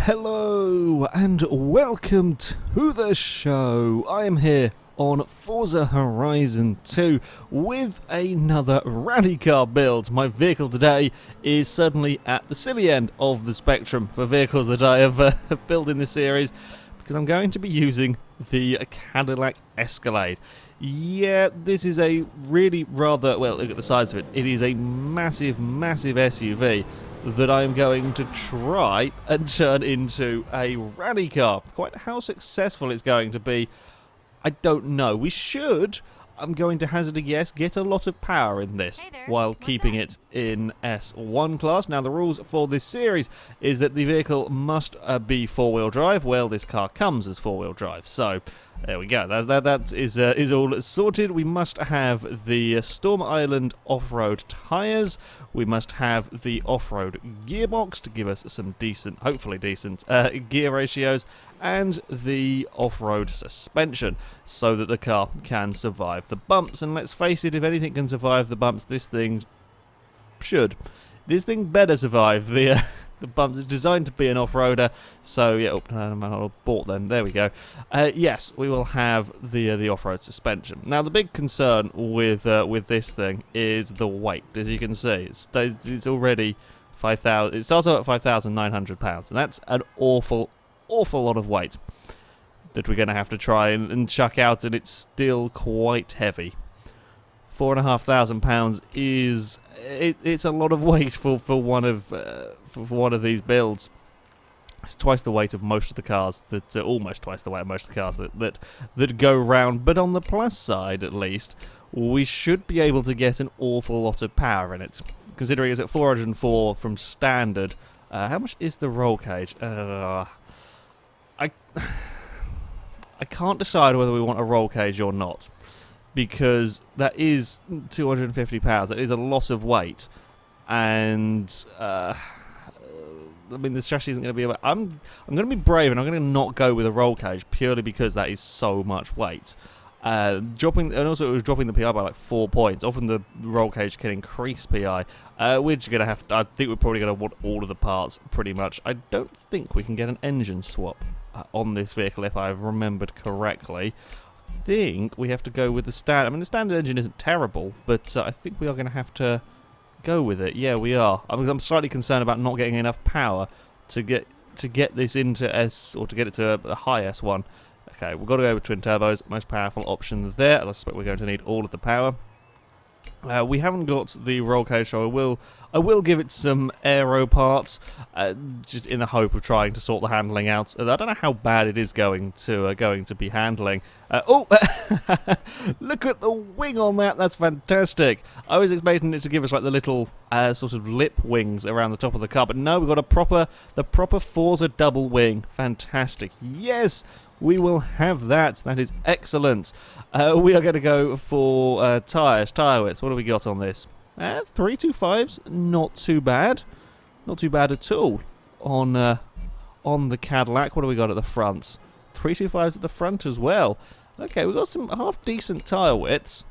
Hello and welcome to the show. I am here on Forza Horizon 2 with another rally car build. My vehicle today is certainly at the silly end of the spectrum for vehicles that I have built in this series, because I'm going to be using the Cadillac Escalade. Yeah, this is a really rather, well, look at the size of it. It is a massive, massive SUV that I'm going to try and turn into a rally car. Quite how successful it's going to be, I don't know. We should, I'm going to hazard a guess, get a lot of power in this while keeping it in S1 class. Now, the rules for this series is that the vehicle must be four-wheel drive. Well, this car comes as four-wheel drive, so there we go. That is all sorted. We must have the Storm Island off-road tyres. We must have the off-road gearbox to give us some decent, hopefully decent, gear ratios, and the off-road suspension so that the car can survive the bumps. And let's face it, if anything can survive the bumps, this thing should. This thing better survive the bumps. It's designed to be an off-roader, so yeah. I bought them. There we go. Yes, we will have the off-road suspension. Now, the big concern with this thing is the weight. As you can see, it's already 5,000. It starts out at 5,900 pounds, and that's an awful lot of weight that we're going to have to try and chuck out, and it's still quite heavy. 4,500 pounds is it's a lot of weight for one of these builds. It's twice the weight of most of the cars that almost twice the weight of most of the cars that go round. But on the plus side, at least, we should be able to get an awful lot of power in it. Considering it's at 404 from standard, how much is the roll cage? I can't decide whether we want a roll cage or not, because that is 250 pounds. That is a lot of weight, and I mean, this chassis isn't going to be. I'm going to be brave, and I'm going to not go with a roll cage purely because that is so much weight. Dropping, and also it was dropping the PI by like 4 points. Often the roll cage can increase PI. We're just going to have to. I think we're probably going to want all of the parts pretty much. I don't think we can get an engine swap on this vehicle, if I've remembered correctly. I think we have to go with the standard. I mean, the standard engine isn't terrible, but I think we are going to have to go with it. Yeah, we are. I'm slightly concerned about not getting enough power to get this into S, or to get it to a high S1. Okay, we've got to go with twin turbos. Most powerful option there. I suspect we're going to need all of the power. We haven't got the roll cage, so I will give it some aero parts, just in the hope of trying to sort the handling out. I don't know how bad it is going to be handling. Oh, look at the wing on that! That's fantastic. I was expecting it to give us like the little sort of lip wings around the top of the car, but no, we've got the proper Forza double wing. Fantastic. Yes. We will have that. That is excellent. We are going to go for tyres, tyre widths. What have we got on this? 325s. Not too bad. Not too bad at all. On the Cadillac, what have we got at the front? 325s at the front as well. Okay, we've got some half-decent tyre widths,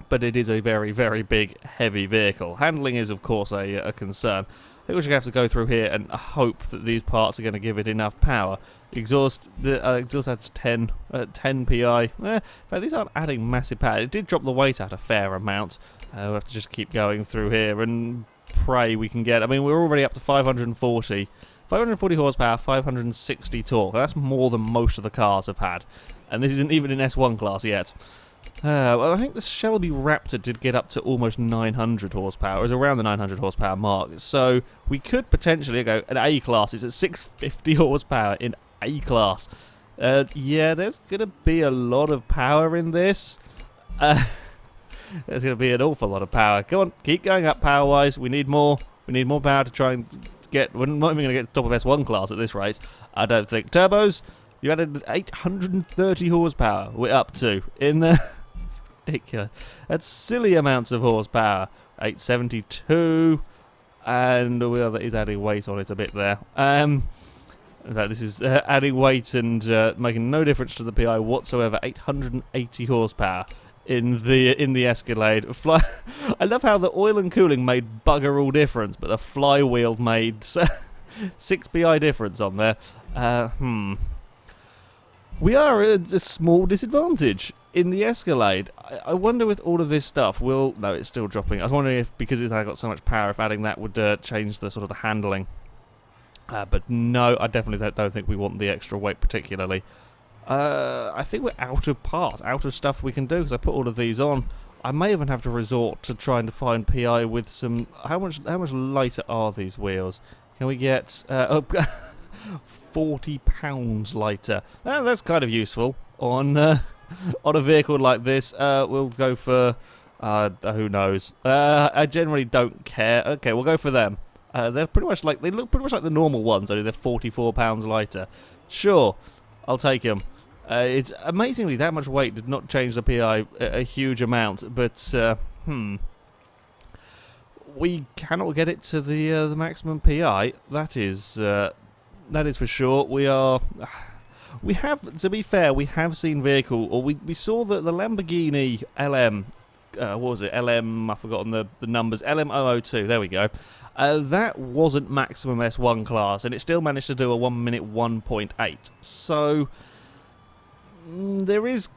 but it is a very, very big, heavy vehicle. Handling is, of course, a concern. I think we're going to have to go through here and hope that these parts are going to give it enough power. Exhaust adds 10 PI. In fact, these aren't adding massive power. It did drop the weight out a fair amount. We'll have to just keep going through here and pray we can get. I mean, we're already up to 540 horsepower, 560 torque. That's more than most of the cars have had, and this isn't even in S1 class yet. Well, I think the Shelby Raptor did get up to almost 900 horsepower. It was around the 900 horsepower mark. So we could potentially go an A class. It's at 650 horsepower in A class. Yeah, there's going to be a lot of power in this. There's going to be an awful lot of power. Come on, keep going up power-wise. We need more. We need more power to try and get. We're not even going to get the top of S1 class at this rate, I don't think. Turbos, you added 830 horsepower. We're up to in the. Ridiculous. That's silly amounts of horsepower. 872, and well, that is adding weight on it a bit there. In fact, this is adding weight and making no difference to the PI whatsoever. 880 horsepower in the Escalade. I love how the oil and cooling made bugger all difference, but the flywheel made 6 PI difference on there. We are at a small disadvantage in the Escalade. I wonder with all of this stuff, no, it's still dropping. I was wondering if, because it's got so much power, if adding that would change the sort of the handling. But no, I definitely don't think we want the extra weight particularly. I think we're out of parts, out of stuff we can do, because I put all of these on. I may even have to resort to trying to find PI with some... How much lighter are these wheels? Can we get... 40 pounds lighter. That's kind of useful on a vehicle like this. We'll go for who knows. I generally don't care. Okay, we'll go for them. They're pretty much like they look pretty much like the normal ones, only they're 44 pounds lighter. Sure, I'll take them. It's amazingly that much weight did not change the PI a huge amount, but we cannot get it to the maximum PI. That is for sure. We have, to be fair, we have seen vehicle, or we saw that the Lamborghini LM, what was it? LM, I've forgotten the numbers. LM002, there we go. That wasn't maximum S1 class, and it still managed to do a 1 minute 1.8. So there is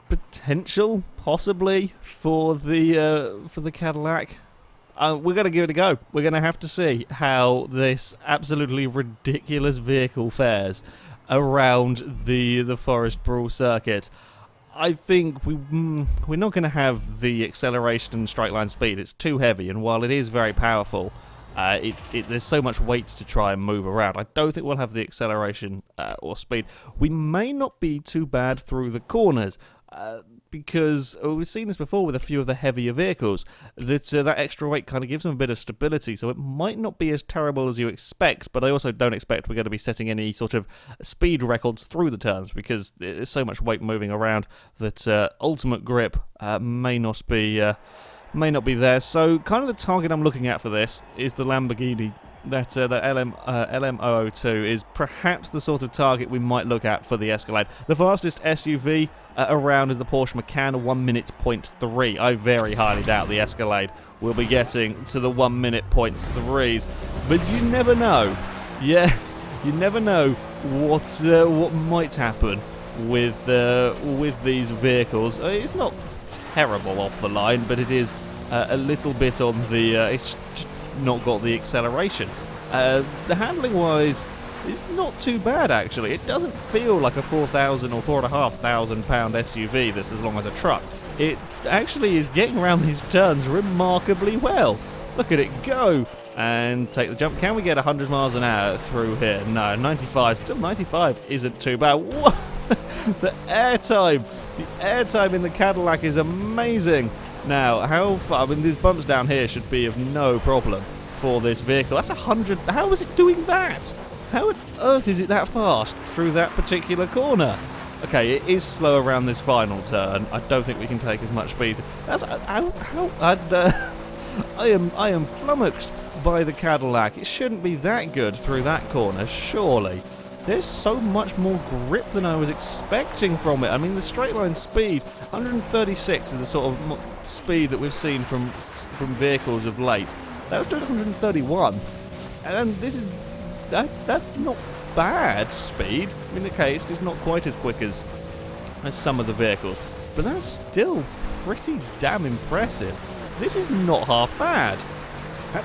potential, possibly, for the Cadillac. We're going to give it a go. We're going to have to see how this absolutely ridiculous vehicle fares around the Forest Brawl circuit. I think we're not going to have the acceleration and straight line speed. It's too heavy, and while it is very powerful, there's so much weight to try and move around. I don't think we'll have the acceleration or speed. We may not be too bad through the corners. Because we've seen this before with a few of the heavier vehicles, that extra weight kind of gives them a bit of stability, so it might not be as terrible as you expect, but I also don't expect we're going to be setting any sort of speed records through the turns, because there's so much weight moving around that ultimate grip may not be there. So kind of the target I'm looking at for this is the Lamborghini. That LM002 is perhaps the sort of target we might look at for the Escalade. The fastest SUV around is the Porsche Macan, 1 minute 0.3. I very highly doubt the Escalade will be getting to the 1 minute 0.3s, but you never know. Yeah, you never know what might happen with these vehicles. It's not terrible off the line, but it is a little bit on the. It's just not got the acceleration. The handling wise is not too bad actually. It doesn't feel like a 4,000 or 4,500 pound SUV that's as long as a truck. It actually is getting around these turns remarkably well. Look at it go and take the jump. Can we get 100 miles an hour through here? No, 95. Still 95 isn't too bad. Whoa! The airtime in the Cadillac is amazing. Now, how far? I mean, these bumps down here should be of no problem for this vehicle. That's 100. How is it doing that? How on earth is it that fast through that particular corner? Okay, it is slow around this final turn. I don't think we can take as much speed. That's I am flummoxed by the Cadillac. It shouldn't be that good through that corner, surely. There's so much more grip than I was expecting from it. I mean, the straight line speed, 136 is the sort of speed that we've seen from vehicles of late. That was doing 131, and this is that's not bad speed. I mean, okay, it's not quite as quick as some of the vehicles, but that's still pretty damn impressive. This is not half bad.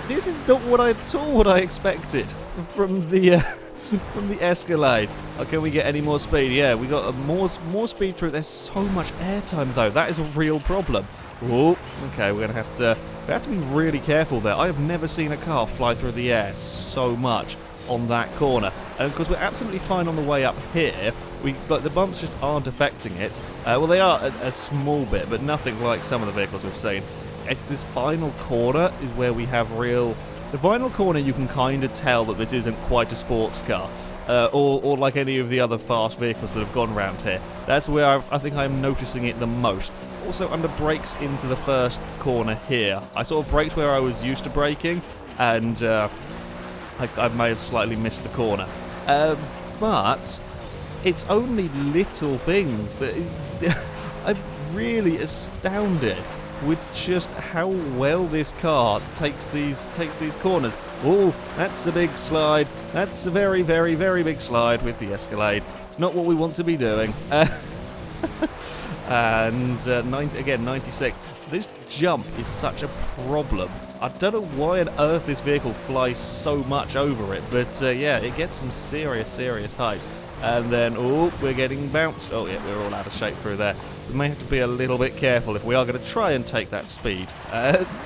This is not what I expected from the. From the Escalade. Can we get any more speed? Yeah, we got more speed through. There's so much airtime though. That is a real problem. Oh, okay, we have to be really careful there. I have never seen a car fly through the air so much on that corner. And of course, we're absolutely fine on the way up here. But the bumps just aren't affecting it. Well, they are a small bit, but nothing like some of the vehicles we've seen. It's this final corner is where we have real. The final corner, you can kind of tell that this isn't quite a sports car, or like any of the other fast vehicles that have gone around here. That's where I think I'm noticing it the most. Also, under brakes into the first corner here, I sort of braked where I was used to braking, and I may have slightly missed the corner. But it's only little things that I'm really astounded with just how well this car takes these corners. Oh, that's a big slide. That's a very, very, very big slide with the Escalade. It's not what we want to be doing. And 96. This jump is such a problem. I don't know why on earth this vehicle flies so much over it, but yeah, it gets some serious height. And then, oh, we're getting bounced. Oh yeah, we're all out of shape through there. We may have to be a little bit careful if we are going to try and take that speed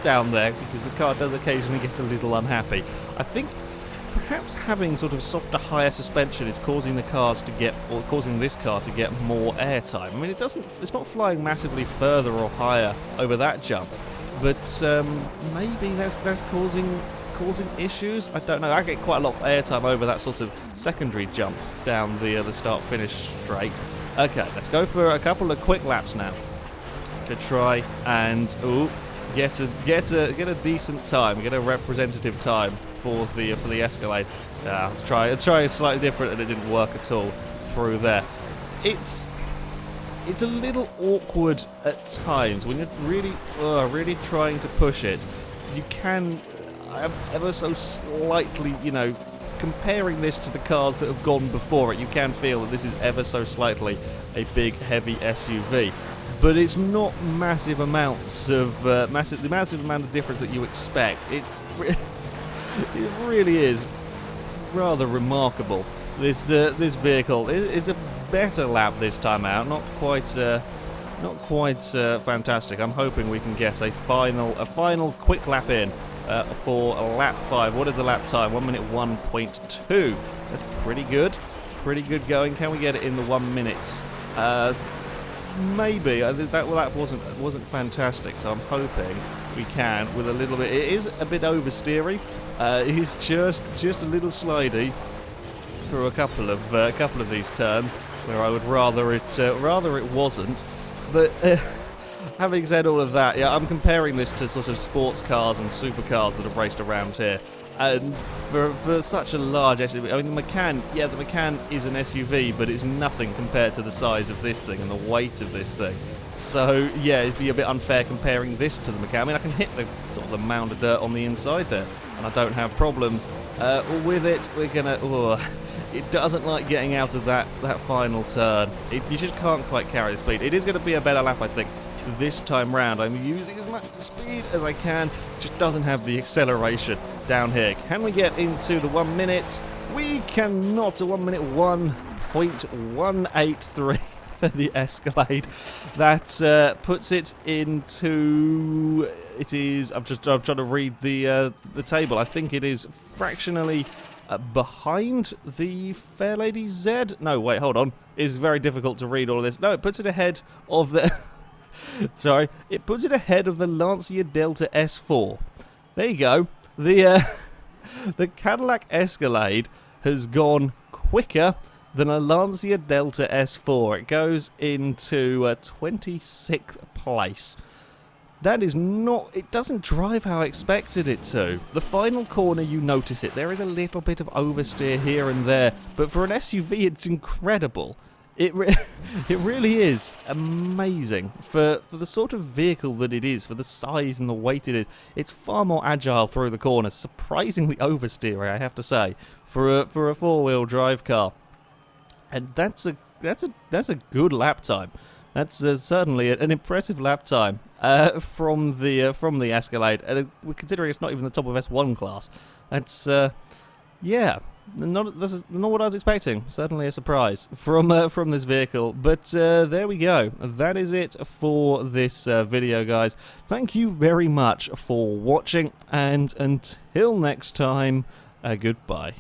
down there, because the car does occasionally get a little unhappy. I think perhaps having sort of softer, higher suspension is causing the cars to get, or causing this car to get more airtime. I mean, it's not flying massively further or higher over that jump, but maybe that's causing issues. I don't know. I get quite a lot of airtime over that sort of secondary jump down the start-finish straight. Okay, let's go for a couple of quick laps now to try and get a decent time, get a representative time for the Escalade. I'll try slightly different, and it didn't work at all through there. It's a little awkward at times when you're really trying to push it. You can ever so slightly, comparing this to the cars that have gone before it, you can feel that this is ever so slightly a big, heavy SUV. But it's not massive amounts of the massive amount of difference that you expect. It really is rather remarkable. This vehicle is a better lap this time out. Not quite fantastic. I'm hoping we can get a final quick lap in. For lap 5. What is the lap time? 1 minute 1.2. That's pretty good. Pretty good going. Can we get it in the 1 minute? Maybe. That lap wasn't fantastic, so I'm hoping we can with a little bit. It is a bit oversteery. It's just a little slidey through a couple of these turns where I would rather it wasn't. But having said all of that, yeah, I'm comparing this to sort of sports cars and supercars that have raced around here. And for such a large SUV, I mean, the Macan is an SUV, but it's nothing compared to the size of this thing and the weight of this thing. So, yeah, it'd be a bit unfair comparing this to the Macan. I mean, I can hit the mound of dirt on the inside there, and I don't have problems with it. We're gonna... it doesn't like getting out of that final turn. You just can't quite carry the speed. It is going to be a better lap, I think. This time round, I'm using as much speed as I can, just doesn't have the acceleration down here. Can we get into the 1 minute? We cannot. A 1 minute 1.183 for the Escalade. That puts it into. It is. I'm trying to read the table. I think it is fractionally behind the Fairlady Z. No, wait, hold on. It's very difficult to read all of this. No, it puts it ahead of the. Sorry, it puts it ahead of the Lancia Delta S4. There you go. The Cadillac Escalade has gone quicker than a Lancia Delta S4. It goes into 26th place. That is not... It doesn't drive how I expected it to. The final corner, you notice it. There is a little bit of oversteer here and there, but for an SUV, it's incredible. It really is amazing for the sort of vehicle that it is, for the size and the weight it is. It's far more agile through the corners, surprisingly oversteery, I have to say, for a 4-wheel drive car. And that's a good lap time. That's certainly an impressive lap time from the Escalade. And considering it's not even the top of S1 class, that's yeah. This is not what I was expecting. Certainly a surprise from this vehicle. But there we go. That is it for this video, guys. Thank you very much for watching, and until next time, goodbye.